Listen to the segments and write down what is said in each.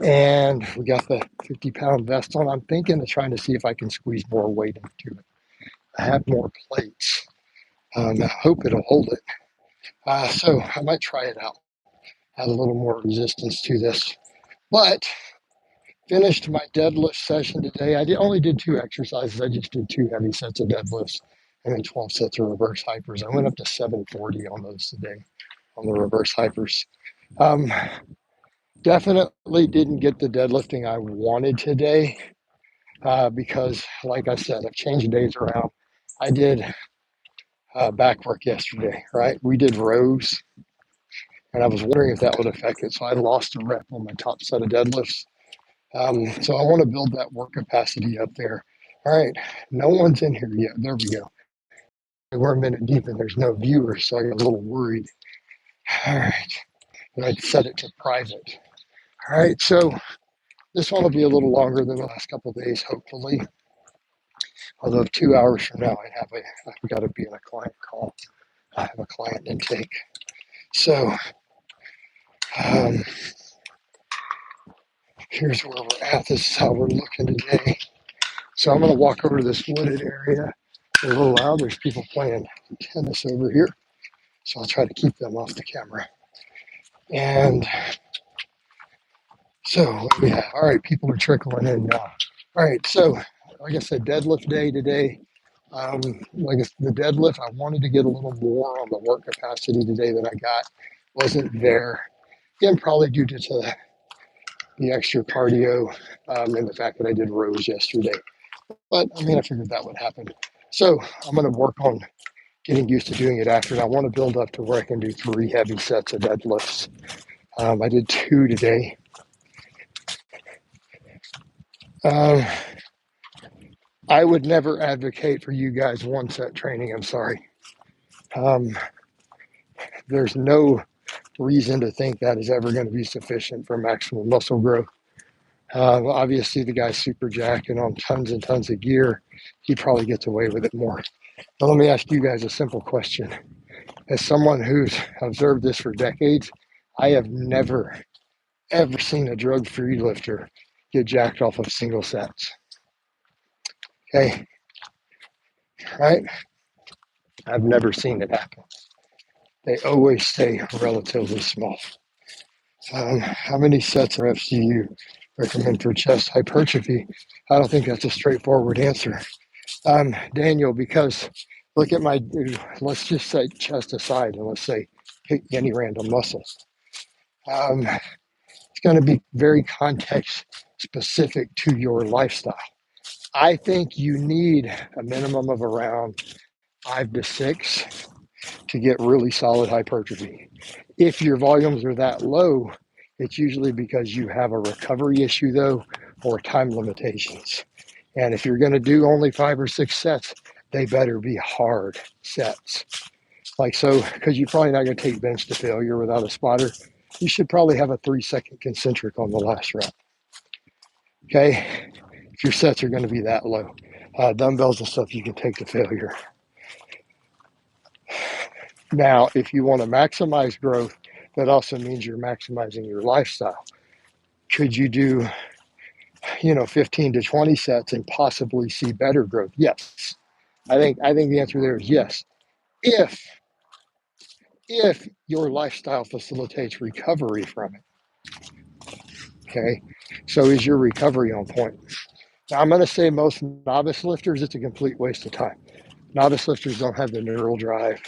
And we got the 50-pound vest on. I'm thinking of trying to see if I can squeeze more weight into it. I have more plates. I hope it'll hold it. So I might try it out. Add a little more resistance to this. But finished my deadlift session today. Only did 2 exercises. I just did 2 heavy sets of deadlifts and then 12 sets of reverse hypers. I went up to 740 on those today on the reverse hypers. Um, Definitely didn't get the deadlifting I wanted today because, like I said, I've changed days around. I did back work yesterday, right? We did rows, and I was wondering if that would affect it. So I lost a rep on my top set of deadlifts. So I want to build that work capacity up there. All right, no one's in here yet. There we go. We're a minute deep and there's no viewers, so I got a little worried. All right, and I'd set it to private. All right, so this one will be a little longer than the last couple of days, hopefully. Although 2 hours from now, I've got to be in a client call. I have a client intake. So um, here's where we're at. This is how we're looking today. So I'm going to walk over to this wooded area. It's a little loud. There's people playing tennis over here. So I'll try to keep them off the camera. And so what do we have? All right, people are trickling in now. All right, so like I said, deadlift day today. Like the deadlift, I wanted to get a little more on the work capacity today that I got. Wasn't there. Again, probably due to the extra cardio and the fact that I did rows yesterday. But I mean, I figured that would happen. So I'm going to work on getting used to doing it after. And I want to build up to where I can do 3 heavy sets of deadlifts. I did 2 today. I would never advocate for you guys 1 set training. I'm sorry. There's no reason to think that is ever going to be sufficient for maximal muscle growth. Obviously, the guy's super jacked and on tons and tons of gear. He probably gets away with it more. But let me ask you guys a simple question. As someone who's observed this for decades, I have never, ever seen a drug-free lifter get jacked off of single sets. Okay, right? I've never seen it happen. They always stay relatively small. How many sets of reps do you recommend for chest hypertrophy? I don't think that's a straightforward answer. Daniel, because look at let's just say chest aside and let's say pick any random muscle. It's going to be very context specific to your lifestyle. I think you need a minimum of around 5 to 6 to get really solid hypertrophy. If your volumes are that low, it's usually because you have a recovery issue though, or time limitations. And if you're going to do only 5 or 6 sets, they better be hard sets. Like so, because you're probably not going to take bench to failure without a spotter. You should probably have a 3-second concentric on the last rep. Okay, if your sets are going to be that low. Dumbbells and stuff you can take to failure. Now, if you want to maximize growth, that also means you're maximizing your lifestyle. Could you do, 15 to 20 sets and possibly see better growth? Yes. I think the answer there is yes. If your lifestyle facilitates recovery from it. Okay. So is your recovery on point? Now I'm going to say most novice lifters, it's a complete waste of time. Novice lifters don't have the neural drive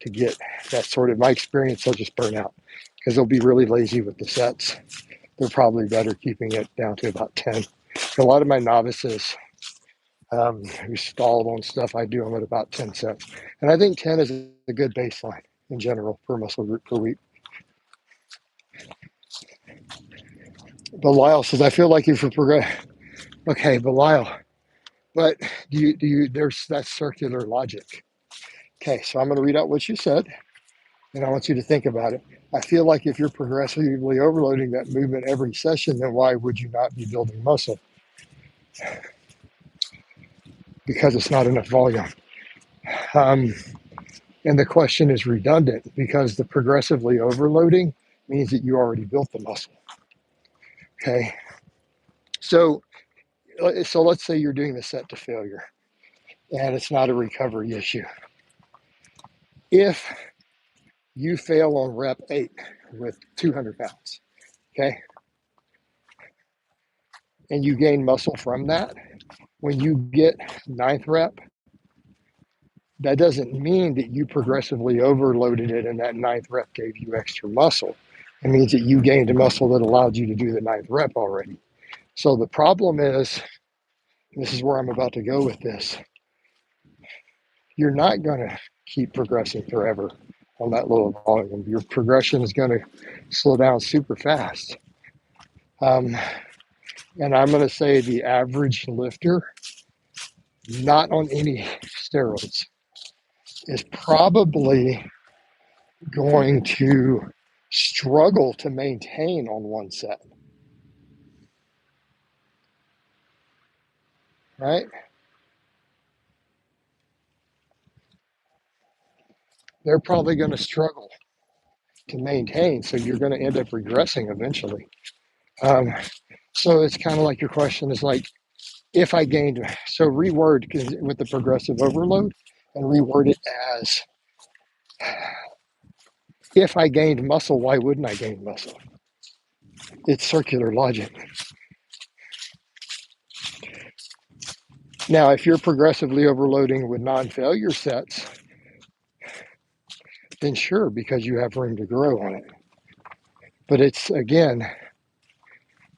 to get that sort of, my experience, they'll just burn out because they'll be really lazy with the sets. They're probably better keeping it down to about 10. A lot of my novices who stalled on stuff, I do them at about 10 sets. And I think 10 is a good baseline in general per muscle group per week. Belial says, I feel like if you progress. Okay, Belial, but do you, there's that circular logic. Okay, so I'm going to read out what you said, and I want you to think about it. I feel like if you're progressively overloading that movement every session, then why would you not be building muscle? Because it's not enough volume. And the question is redundant because the progressively overloading means that you already built the muscle. Okay. So let's say you're doing the set to failure and it's not a recovery issue. If you fail on rep 8 with 200 pounds, okay, and you gain muscle from that, when you get ninth rep, that doesn't mean that you progressively overloaded it and that ninth rep gave you extra muscle. It means that you gained a muscle that allowed you to do the ninth rep already. So the problem is, this is where I'm about to go with this, you're not going to keep progressing forever on that low volume. Your progression is going to slow down super fast. And I'm going to say the average lifter, not on any steroids, is probably going to struggle to maintain on one set, right? They're probably going to struggle to maintain. So you're going to end up regressing eventually. So it's kind of like your question is like, if I gained, so reword with the progressive overload and reword it as, if I gained muscle, why wouldn't I gain muscle? It's circular logic. Now, if you're progressively overloading with non-failure sets, then sure, because you have room to grow on it. But it's, again,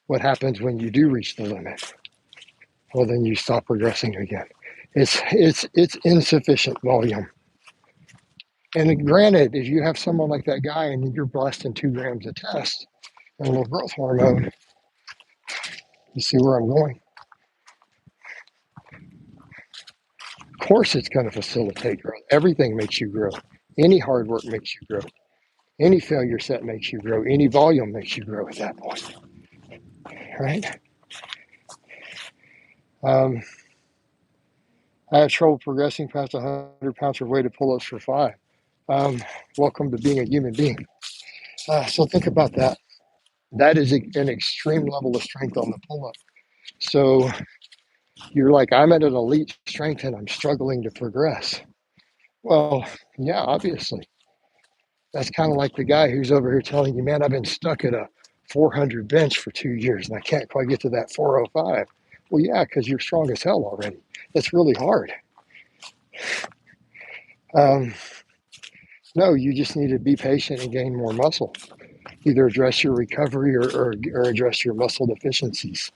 what happens when you do reach the limit? Well, then you stop progressing again. It's insufficient volume. And granted, if you have someone like that guy and you're blasting 2 grams a test and a little growth hormone, you see where I'm going? Of course, it's going to facilitate growth. Everything makes you grow. Any hard work makes you grow. Any failure set makes you grow. Any volume makes you grow at that point, right? I have trouble progressing past 100 pounds of weighted pull-ups for 5. Welcome to being a human being. So think about that. That is an extreme level of strength on the pull-up. So you're like, I'm at an elite strength and I'm struggling to progress. Well, yeah, obviously. That's kind of like the guy who's over here telling you, man, I've been stuck at a 400 bench for 2 years and I can't quite get to that 405. Well, yeah, because you're strong as hell already. It's really hard. No, you just need to be patient and gain more muscle. Either address your recovery or address your muscle deficiencies.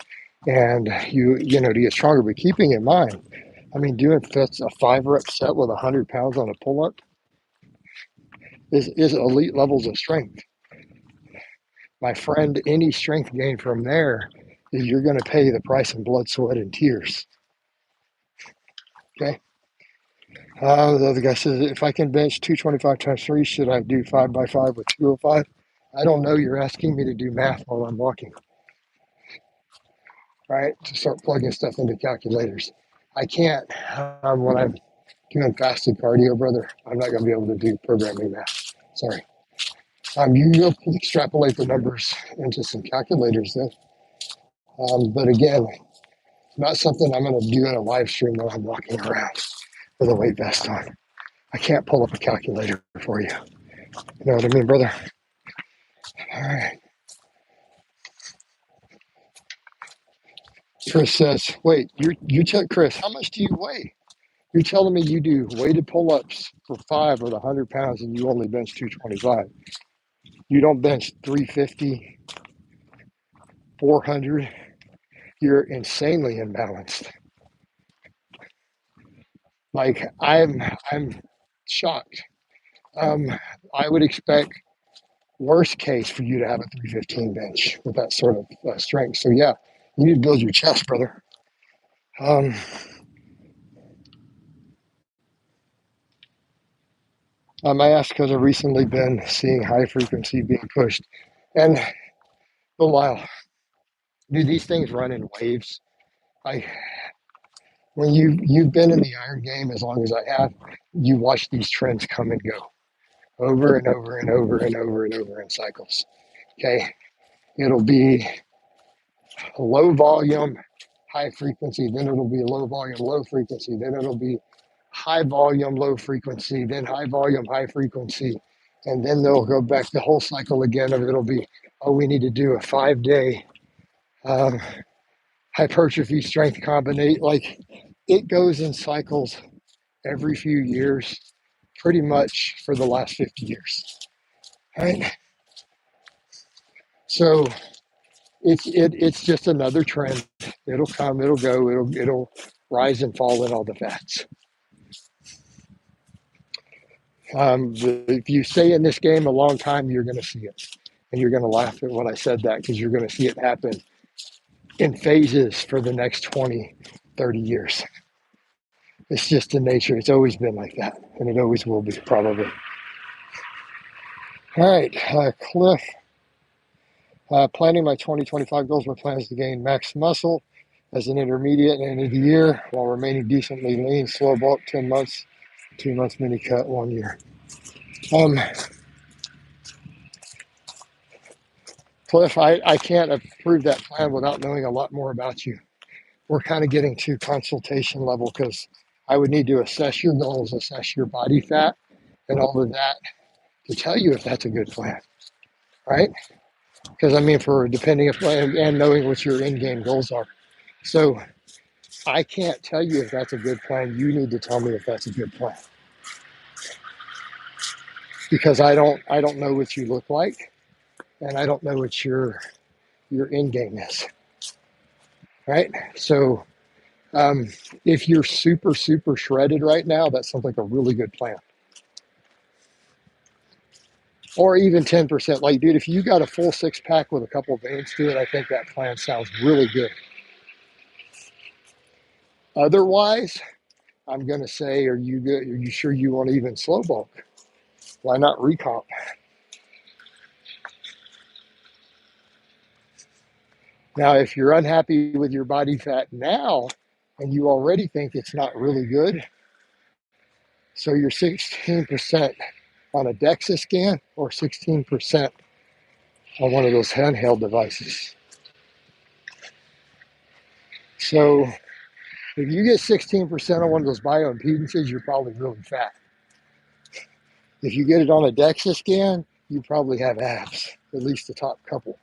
And you know, to get stronger, but keeping in mind, I mean, doing a 5 rep set with 100 pounds on a pull up is elite levels of strength. My friend, any strength gain from there is you're going to pay the price in blood, sweat, and tears. Okay. The other guy says, if I can bench 225 times 3, should I do 5 by 5 with 205? I don't know. You're asking me to do math while I'm walking, right? To start plugging stuff into calculators. I can't. When I'm doing fasted cardio, brother, I'm not going to be able to do programming math. Sorry. You go extrapolate the numbers into some calculators then. But again, not something I'm going to do in a live stream while I'm walking around with a weight vest on. I can't pull up a calculator for you. You know what I mean, brother? All right. Chris says, wait, you tell Chris, how much do you weigh? You're telling me you do weighted pull-ups for 5 with 100 pounds and you only bench 225. You don't bench 350, 400. You're insanely imbalanced. Like I'm shocked. I would expect worst case for you to have a 315 bench with that sort of strength. So yeah, you need to build your chest, brother. I asked because I've recently been seeing high frequency being pushed, and a while, do these things run in waves? I when you've been in the iron game as long as I have, you watch these trends come and go over and over and over and over and over in cycles. Okay, it'll be low volume, high frequency, then it'll be low volume, low frequency, then it'll be high volume, low frequency, then high volume, high frequency. And then they'll go back the whole cycle again of it'll be, oh, we need to do a 5-day um, hypertrophy strength combination. Like it goes in cycles every few years, pretty much for the last 50 years. Right? So it's just another trend. It'll come, it'll go, it'll rise and fall in all the fats. If you stay in this game a long time, you're going to see it, and you're going to laugh at what I said that because you're going to see it happen in phases for the next 20, 30 years. It's just in nature. It's always been like that, and it always will be probably. All right, Cliff. Planning my 2025 goals. My plan is to gain max muscle as an intermediate and end of the year while remaining decently lean. Slow bulk 10 months, 2 months mini cut 1 year. Cliff, I can't approve that plan without knowing a lot more about you. We're kind of getting to consultation level because I would need to assess your goals, assess your body fat, and all of that to tell you if that's a good plan, right? Because I mean, for depending if and knowing what your in-game goals are. So I can't tell you if that's a good plan. You need to tell me if that's a good plan because I don't know what you look like, and I don't know what your in-game is, right? So if you're super, super shredded right now, that sounds like a really good plan. Or even 10%. Like, dude, if you got a full 6-pack with a couple of veins to it, I think that plan sounds really good. Otherwise, I'm going to say, are you good? Are you sure you want to even slow bulk? Why not recomp? Now, if you're unhappy with your body fat now and you already think it's not really good, so you're 16% on a DEXA scan or 16% on one of those handheld devices. So if you get 16% on one of those bioimpedances, you're probably really fat. If you get it on a DEXA scan, you probably have abs, at least the top couple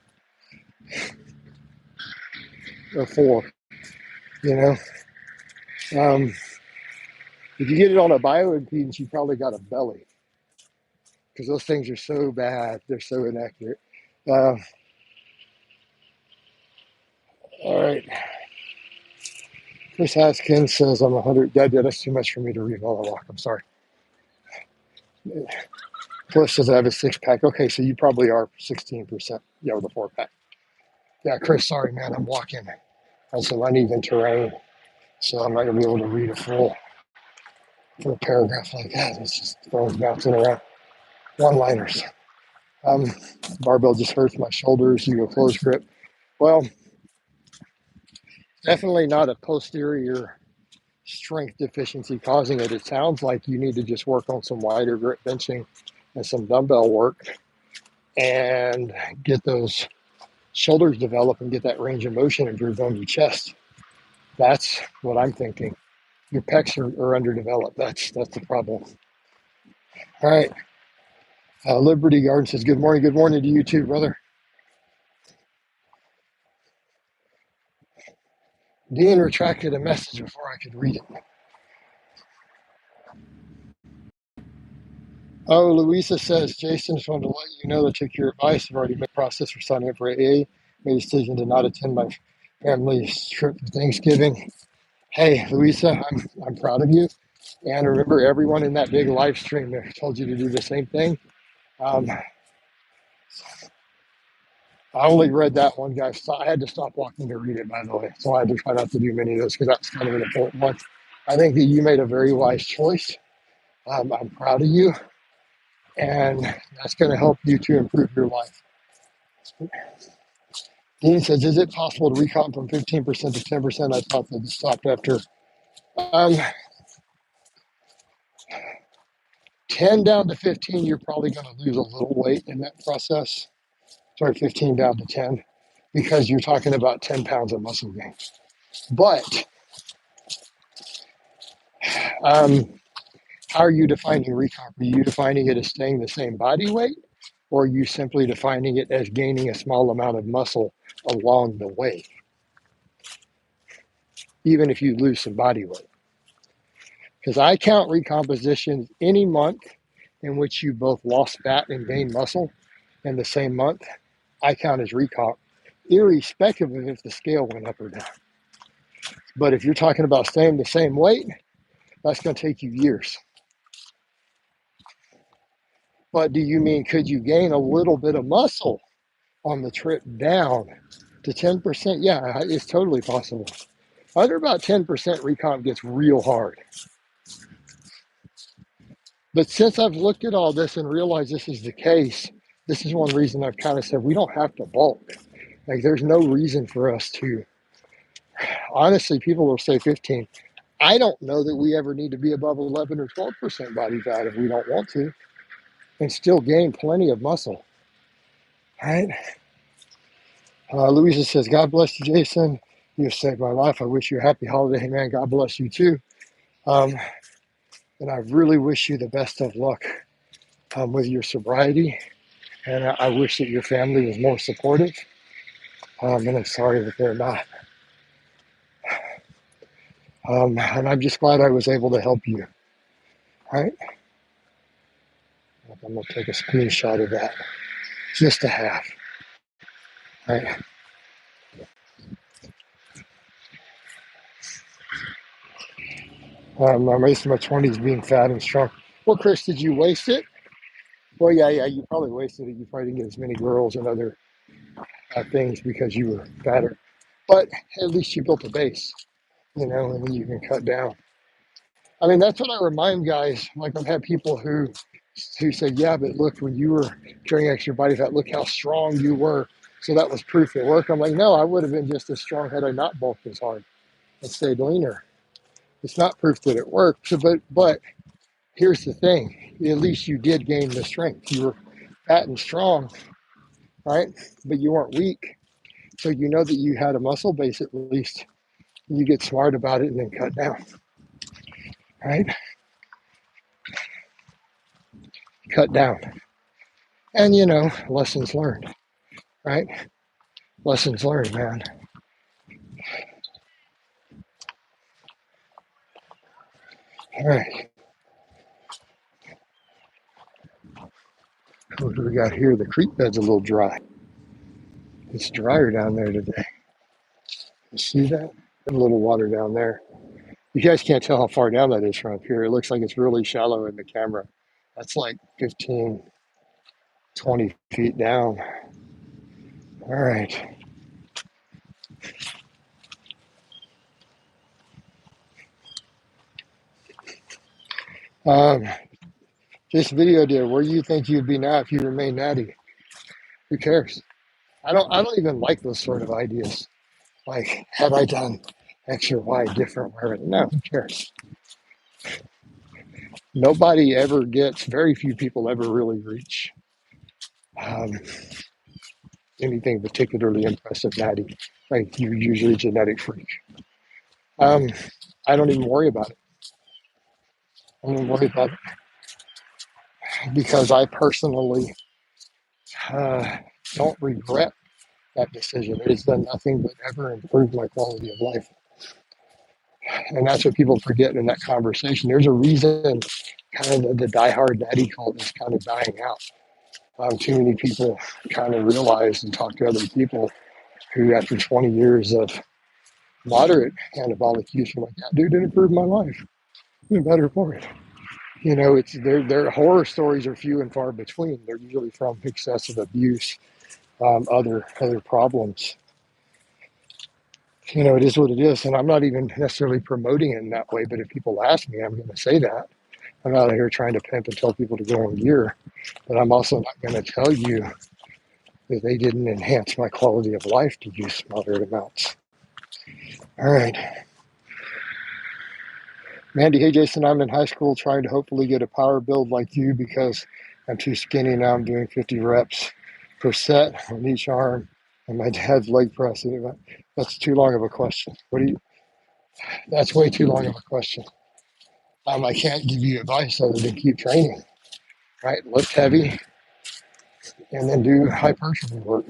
or 4, you know. If you get it on a bioimpedance, you probably got a belly because those things are so bad. They're so inaccurate. Uh, all right. Chris Haskins says I'm 100. That's too much for me to read while I walk. I'm sorry. Cliff says I have a 6-pack. Okay, so you probably are 16%. Yeah, with a 4-pack. Yeah, Chris, sorry, man. I'm walking on some uneven terrain, so I'm not going to be able to read a full paragraph like that. It's just phones bouncing around. One-liners. Barbell just hurts my shoulders. You go close grip. Well, definitely not a posterior strength deficiency causing it. It sounds like you need to just work on some wider grip benching and some dumbbell work and get those shoulders developed and get that range of motion improved on your chest. That's what I'm thinking. Your pecs are underdeveloped. That's the problem. All right. Liberty Garden says, good morning. Good morning to you too, brother. Dean retracted a message before I could read it. Oh, Louisa says, Jason, just wanted to let you know that I took your advice. I've already made a process for signing up for AA. Made a decision to not attend my family's trip for Thanksgiving. Hey, Louisa, I'm proud of you. And remember, everyone in that big live stream there told you to do the same thing. I only read that one, guys. So I had to stop walking to read it, by the way. So I had to try not to do many of those because that's kind of an important one. I think that you made a very wise choice. I'm proud of you. And that's going to help you to improve your life. Dean says, is it possible to recomp from 15% to 10%? I thought that it stopped after 10 down to 15. You're probably going to lose a little weight in that process. Sorry, 15 down to 10. because you're talking about 10 pounds of muscle gain. But how are you defining recomp? Are you defining it as staying the same body weight, or are you simply defining it as gaining a small amount of muscle along the way, even if you lose some body weight? Because I count recompositions any month in which you both lost fat and gained muscle in the same month. I count as recomp, irrespective of if the scale went up or down. But if you're talking about staying the same weight, that's going to take you years. But do you mean could you gain a little bit of muscle on the trip down to 10%? Yeah, it's totally possible. Under about 10%, recomp gets real hard. But since I've looked at all this and realized this is the case, this is one reason I've kind of said we don't have to bulk. Like, there's no reason for us to. Honestly, people will say 15. I don't know that we ever need to be above 11 or 12% body fat if we don't want to, and still gain plenty of muscle. All right. Louisa says, God bless you, Jason. You have saved my life. I wish you a happy holiday. Hey, man, God bless you too. And I really wish you the best of luck with your sobriety. And I wish that your family was more supportive. And I'm sorry that they're not. And I'm just glad I was able to help you. All right. I'm going to take a screenshot of that just to have. All right. I'm wasting my 20s being fat and strong. Well, Chris, did you waste it? Well, yeah, you probably wasted it. You probably didn't get as many girls and other things because you were fatter. But at least you built a base, and then you can cut down. I mean, that's what I remind guys. Like, I've had people who say, yeah, but look, when you were carrying extra body fat, look how strong you were. So that was proof it worked. I'm like, no, I would have been just as strong had I not bulked as hard and stayed leaner. It's not proof that it worked. So, but here's the thing. At least you did gain the strength. You were fat and strong, right? But you weren't weak. So you know that you had a muscle base at least. You get smart about it and then cut down, right? Cut down. And, lessons learned, right? Lessons learned, man. All right. What do we got here? The creek bed's a little dry. It's drier down there today. You see that? A little water down there. You guys can't tell how far down that is from up here. It looks like it's really shallow in the camera. That's like 15, 20 feet down. All right. This video did. Where do you think you'd be now if you remain natty? Who cares? I don't even like those sort of ideas. Like, had I done X or Y different? Whatever. No, who cares? Nobody ever gets. Very few people ever really reach anything particularly impressive natty. Like, you're usually a genetic freak. I don't even worry about it. I don't even worry about it because I personally uh, don't regret that decision. It has done nothing but ever improve my quality of life. And that's what people forget in that conversation. There's a reason kind of the diehard natty cult is kind of dying out. Too many people kind of realize and talk to other people who, after 20 years of moderate anabolic use, are like, that dude didn't improve my life. I'm better for it. It's their horror stories are few and far between. They're usually from excessive abuse, other problems. It is what it is, and I'm not even necessarily promoting it in that way. But if people ask me, I'm going to say that. I'm not out here trying to pimp and tell people to go on gear, but I'm also not going to tell you that they didn't enhance my quality of life to use moderate amounts. All right. Mandy, hey Jason, I'm in high school trying to hopefully get a power build like you because I'm too skinny now. I'm doing 50 reps per set on each arm. And my dad's leg press. That's too long of a question. What do you? That's way too long of a question. I can't give you advice other than keep training, right? Lift heavy and then do hypertrophy work.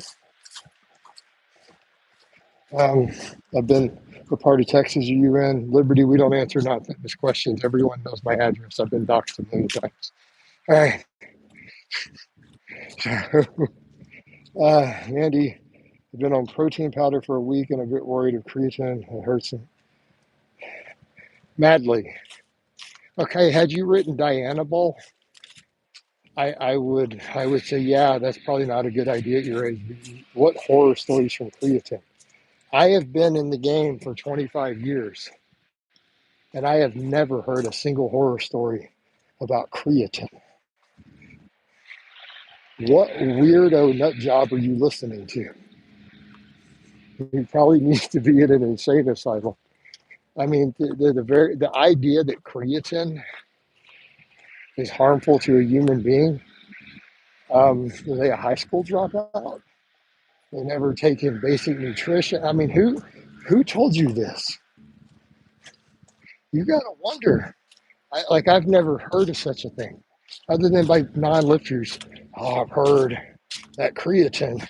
Um, I've been, what part of Texas are you in? Liberty, we don't answer non-fitness questions. Everyone knows my address. I've been doxxed a million times. All right. Andy, I've been on protein powder for a week and a bit worried of creatine. It hurts madly. Okay, had you written Dianabol, I would say, yeah, that's probably not a good idea at your age. What horror stories from creatine? I have been in the game for 25 years, and I have never heard a single horror story about creatine. What weirdo nut job are you listening to? You probably need to be in an insane asylum. I mean, the idea that creatine is harmful to a human being. Were they a high school dropout? They never taken basic nutrition. I mean, who told you this? You got to wonder. I've never heard of such a thing, other than by non-lifters. Oh, I've heard that creatine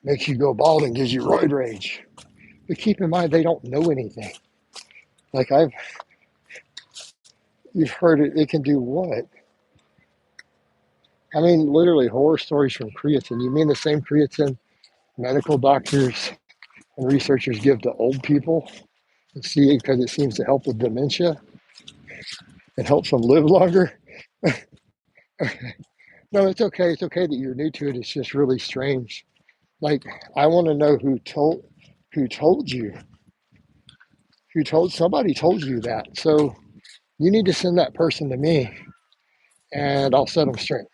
makes you go bald and gives you roid rage. But keep in mind, they don't know anything. Like you've heard it. It can do what? I mean, literally horror stories from creatine. You mean the same creatine medical doctors and researchers give to old people? And see, because it seems to help with dementia. It helps them live longer. No, it's okay. It's okay that you're new to it. It's just really strange. Like, I want to know who told you, somebody told you that. So you need to send that person to me, and I'll set them straight.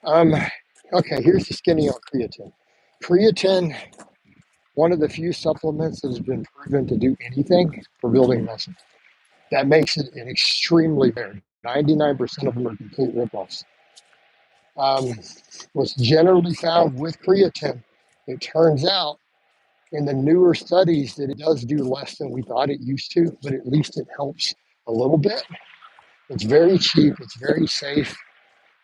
Um, okay, here's the skinny on creatine. Creatine, one of the few supplements that has been proven to do anything for building muscle. That makes it an extremely rare. 99% of them are complete ripoffs. Um, what's generally found with creatine, it turns out in the newer studies that it does do less than we thought it used to, but at least it helps a little bit. It's very cheap, it's very safe.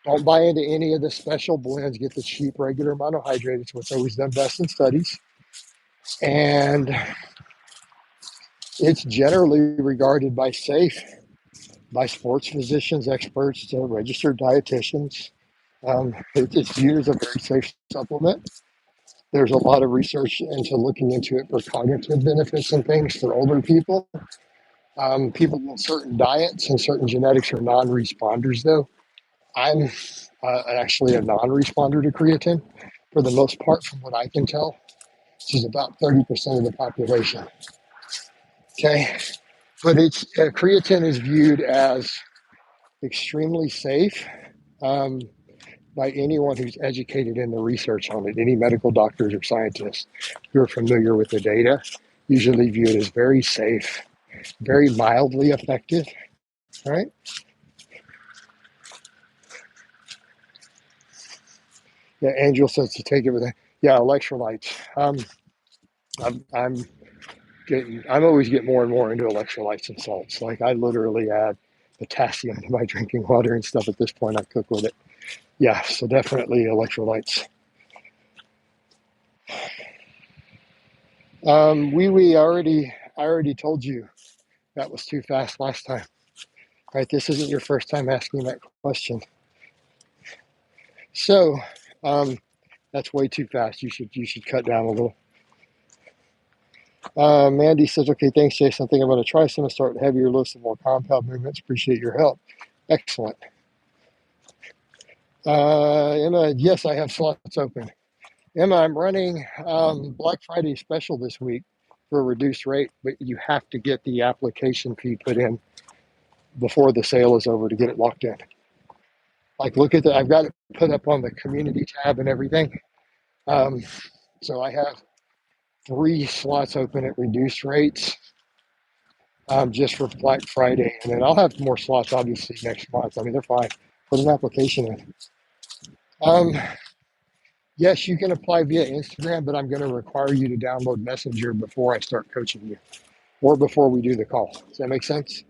Don't buy into any of the special blends. Get the cheap regular monohydrate. It's what's always done best in studies. And it's generally regarded by safe by sports physicians, experts, registered dietitians. It's viewed as a very safe supplement. There's a lot of research into looking into it for cognitive benefits and things for older people. People with certain diets and certain genetics are non-responders, though. I'm actually a non-responder to creatine for the most part, from what I can tell, which is about 30% of the population. Okay, but it's creatine is viewed as extremely safe um, by anyone who's educated in the research on it. Any medical doctors or scientists who are familiar with the data usually view it as very safe, very mildly effective. All right. Yeah, Angel says to take it with a yeah electrolytes. I'm I'm always get more and more into electrolytes and salts. Like I literally add potassium to my drinking water and stuff at this point. I cook with it. Yeah, so definitely electrolytes. I already told you that was too fast last time. Right, this isn't your first time asking that question. So that's way too fast. You should cut down a little. Mandy says, okay, thanks, Jason. I think I'm going to try some and start heavier lifts and more compound movements. Appreciate your help. Excellent. Emma, yes, I have slots open. Emma, I'm running Black Friday special this week for a reduced rate, but you have to get the application fee put in before the sale is over to get it locked in. Like, look at I've got it put up on the community tab and everything. So I have 3 slots open at reduced rates just for Black Friday. And then I'll have more slots, obviously, next month. I mean, they're fine. Put an application in. Um, Yes, you can apply via Instagram, but I'm going to require you to download Messenger before I start coaching you or before we do the call. Does that make sense?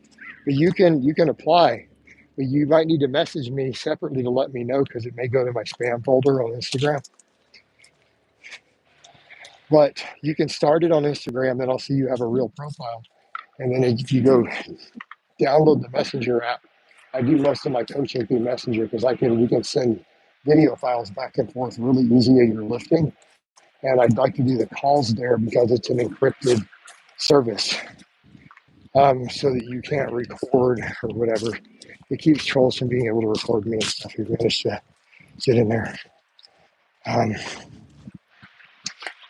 But you can apply, but you might need to message me separately to let me know because it may go to my spam folder on Instagram. But you can start it on Instagram, then I'll see you have a real profile. And then if you go download the Messenger app, I do most of my coaching through Messenger because we can send video files back and forth really easy as you're lifting. And I'd like to do the calls there because it's an encrypted service, so that you can't record or whatever. It keeps trolls from being able to record me and stuff. You've managed to get in there. Um,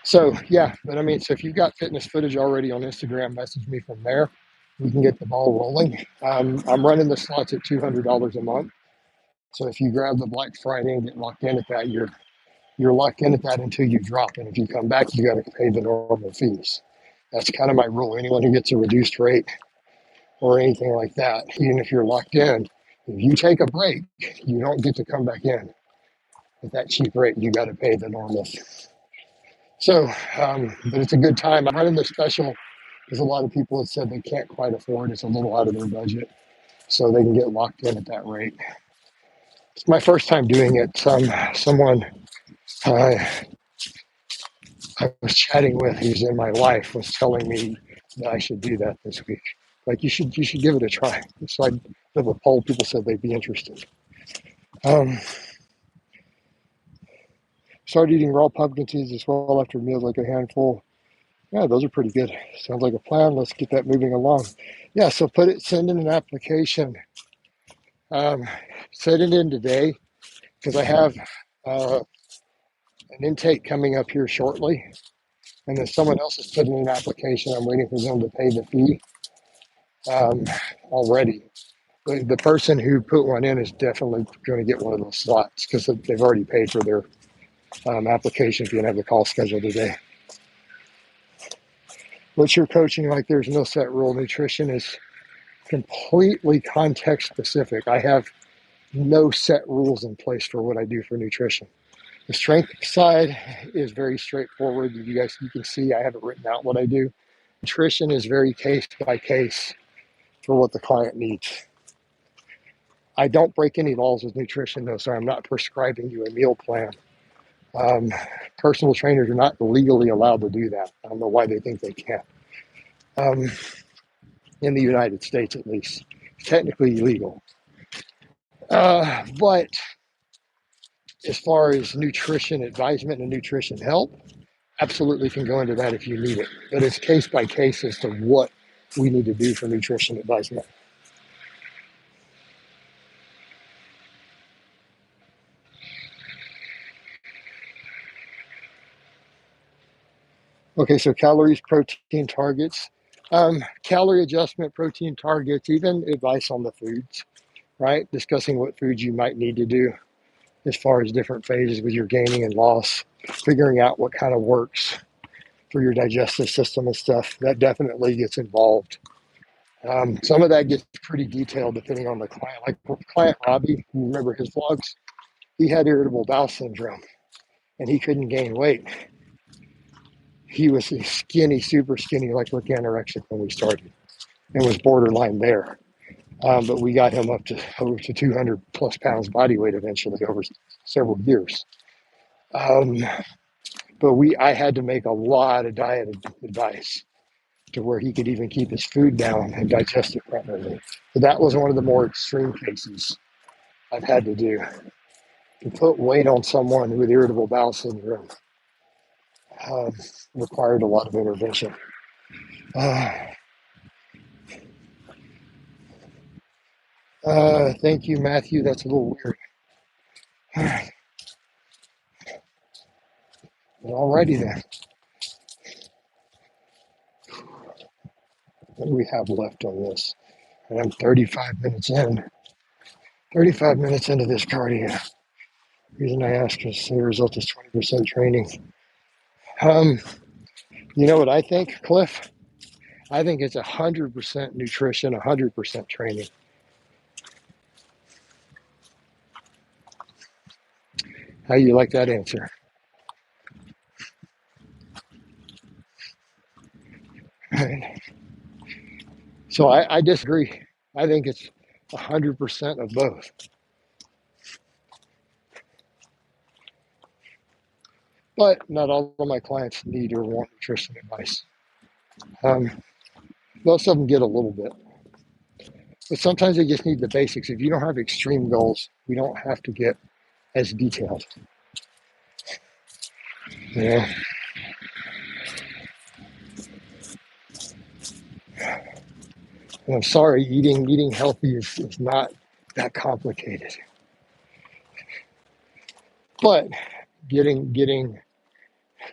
so yeah, but I mean, so if you've got fitness footage already on Instagram, message me from there. We can get the ball rolling. I'm running the slots at $200 a month. So if you grab the Black Friday and get locked in at that, you're locked in at that until you drop. And if you come back, you got to pay the normal fees. That's kind of my rule. Anyone who gets a reduced rate or anything like that, even if you're locked in, if you take a break, you don't get to come back in at that cheap rate. You got to pay the normal. So, but it's a good time. I'm running the special because a lot of people have said they can't quite afford it. It's a little out of their budget, so they can get locked in at that rate. It's my first time doing it. Someone uh, I was chatting with who's in my life was telling me that I should do that this week. Like you should give it a try. So I did a poll. People said they'd be interested. Um, Started eating raw pumpkin seeds as well after meals, like a handful. Yeah, those are pretty good. Sounds like a plan. Let's get that moving along. Yeah, so send in an application. Um, Send it in today because I have uh, an intake coming up here shortly. And then someone else is putting in an application. I'm waiting for them to pay the fee already. The person who put one in is definitely going to get one of those slots because they've already paid for their application if you have the call scheduled today. What's your coaching like? There's no set rule. Nutrition is completely context specific. I have no set rules in place for what I do for nutrition. The strength side is very straightforward. You can see I haven't written out what I do. Nutrition is very case by case for what the client needs. I don't break any laws with nutrition though, so I'm not prescribing you a meal plan. Um, Personal trainers are not legally allowed to do that. I don't know why they think they can. In the United States, at least, it's technically illegal. But as far as nutrition advisement and nutrition help, absolutely can go into that if you need it. But it's case by case as to what we need to do for nutrition advisement. Okay, so calories, protein targets, calorie adjustment, protein targets, even advice on the foods, right? Discussing what foods you might need to do as far as different phases with your gaining and loss, figuring out what kind of works for your digestive system and stuff. That definitely gets involved. Some of that gets pretty detailed depending on the client. Like client Robbie, you remember his vlogs? He had irritable bowel syndrome and he couldn't gain weight. He was skinny, super skinny, like look anorexic when we started, and was borderline there. But we got him up to over to 200 plus pounds body weight eventually over several years. Um, but I had to make a lot of diet advice to where he could even keep his food down and digest it properly. So that was one of the more extreme cases I've had to do. To put weight on someone with irritable bowel syndrome um, required a lot of intervention. Thank you, Matthew. That's a little weird. Alrighty then. What do we have left on this? And I'm 35 minutes in. 35 minutes into this cardio. The reason I ask is the result is 20% training. Um, you know what I think, Cliff? I think it's 100% nutrition, 100% training. How you like that answer? So I disagree. I think it's 100% of both. But not all of my clients need or want nutrition advice. Um, Most of them get a little bit. But sometimes they just need the basics. If you don't have extreme goals, we don't have to get as detailed. You know? And I'm sorry, eating healthy is not that complicated. But getting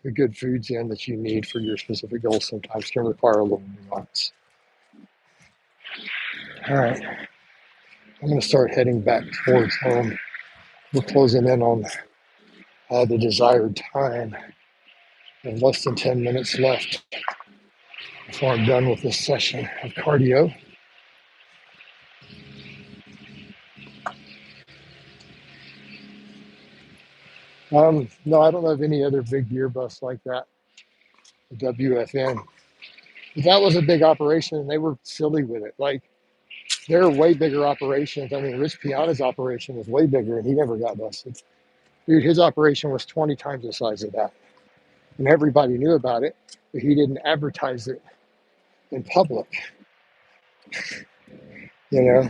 the good foods in that you need for your specific goals sometimes can require a little nuance. All right, I'm going to start heading back towards home. We're closing in on the desired time, and less than 10 minutes left before I'm done with this session of cardio. No, I don't know of any other big gear bus like that. The WFN. That was a big operation, and they were silly with it. Like, there are way bigger operations. I mean, Rich Piana's operation was way bigger, and he never got busted. Dude, his operation was 20 times the size of that. And everybody knew about it, but he didn't advertise it in public, you know?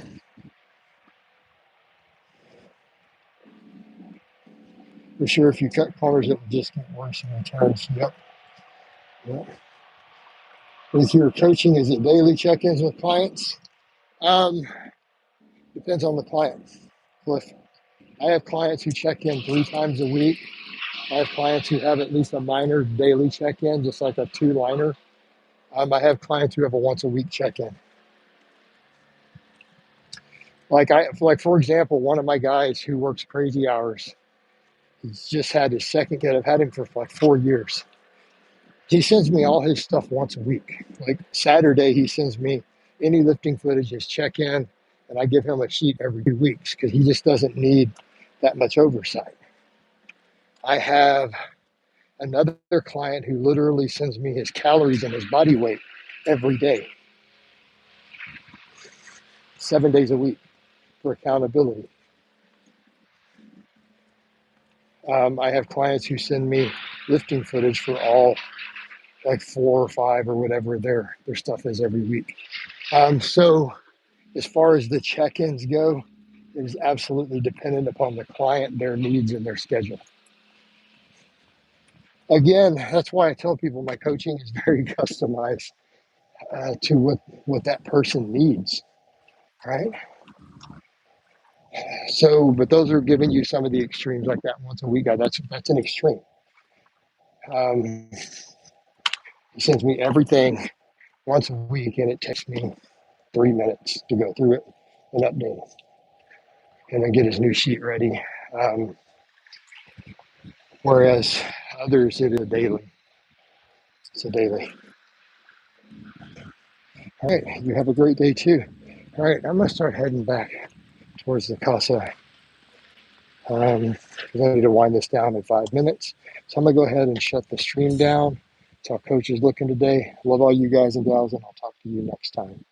For sure, if you cut corners, it would just get worse in returns. Yep. Yep. With your coaching, is it daily check-ins with clients? Um, Depends on the client. Cliff, I have clients who check in 3 times a week. I have clients who have at least a minor daily check-in, just like a two-liner. I have clients who have a once-a-week check-in. Like for example, one of my guys who works crazy hours, he's just had his second kid. I've had him for like 4 years. He sends me all his stuff once a week. Like Saturday, he sends me any lifting footage, his check-in, and I give him a sheet every 2 weeks because he just doesn't need that much oversight. I have another client who literally sends me his calories and his body weight every day, 7 days a week for accountability. I have clients who send me lifting footage for all like 4 or 5 or whatever their stuff is every week. So as far as the check-ins go, it is absolutely dependent upon the client, their needs, and their schedule. Again, that's why I tell people my coaching is very customized to what that person needs, right? So, but those are giving you some of the extremes, like that once a week guy. That's an extreme. Um, he sends me everything once a week, and it takes me 3 minutes to go through it and update it, and then get his new sheet ready. Um, Whereas others, it is a daily. It's a daily. All right, you have a great day too. All right, I'm gonna start heading back towards the casa. Because I need to wind this down in 5 minutes. So I'm gonna go ahead and shut the stream down. That's how Coach is looking today. Love all you guys and gals, and I'll talk to you next time.